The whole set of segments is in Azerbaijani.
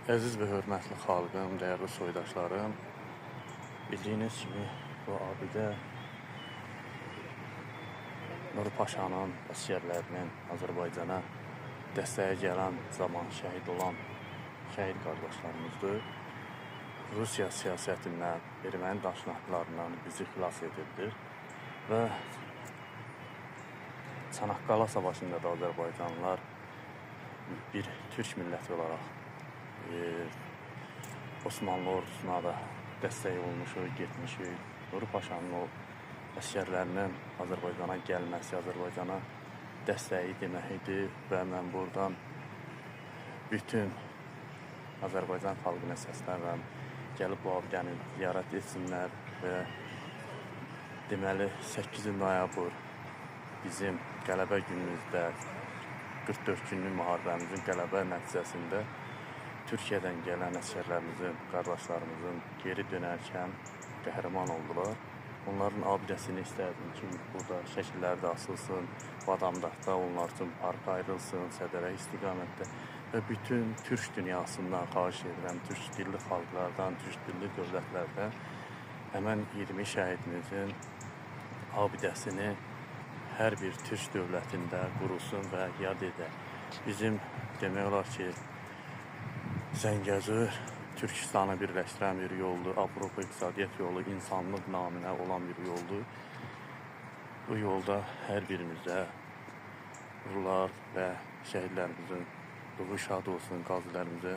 Əziz və hörmətli xalqım, dəyərli soydaşlarım, bildiyiniz kimi bu abidə Nuri Paşanın əsgərlərinin Azərbaycana dəstəyə gələn zaman şəhid olan şəhid qardaşlarımızdır. Rusiya siyasətindən, erməni daşnaqlarından bizi xilas edildir və Çanaqqala Savaşında da Azərbaycanlılar bir türk milləti olaraq Osmanlı ordusuna da dəstək olmuşuq, getmişik. Nuri Paşanın o əsgərlərinin Azərbaycana gəlməsi, Azərbaycana dəstəyi demək idi və mən buradan bütün Azərbaycan xalqına səslənirəm, gəlib bu abidəni ziyarət etsinlər və deməli 8 noyabr bizim qələbə günümüzdə 44 günlük müharibəmizin qələbə nəticəsində Türkiyədən gələn əsgərlərimizin, qardaşlarımızın geri dönərkən qəhrəman oldular. Onların abidəsini istərdim ki, burada şəkilləri də asılsın, Badamdaqda onlar üçün park ayrılsın, Sədərək istiqamətdə və bütün türk dünyasından xahiş edirəm, türk dilli xalqlardan, türk dilli dövlətlərdən həmən 20 şəhidimizin abidəsini hər bir türk dövlətində qurulsun və yad edək. Bizim demək olar ki, Zəngəzur Türkistanı birləşdirən bir yoldur, Avropa iqtisadiyyat yolu, insanlıq naminə olan bir yoldur. Bu yolda hər birimizə ruhlar və şəhidlərimizin ruhu şad olsun, qazilərimizə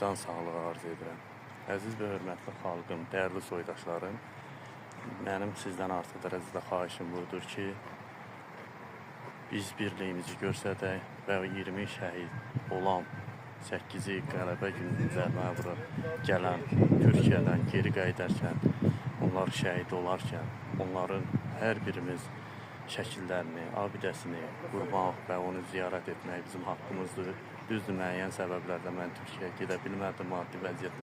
can sağlığı arz edirəm. Əziz və hörmətli xalqım, dəyərli soydaşlarım, mənim sizdən artıq dərəcədə xahişim budur ki, biz birliyimizi göstərək və 20 şəhid olan 8-i qələbə günümüzə məvra gələn Türkiyədən geri qayıdarkən, onlar şəhid olarkən, onların hər birimiz şəkillərini, abidəsini qurmaq və onu ziyarət etmək bizim haqqımızdır. Düzdür, müəyyən səbəblərlə mən Türkiyəyə gedə bilmədim, maddi vəziyyət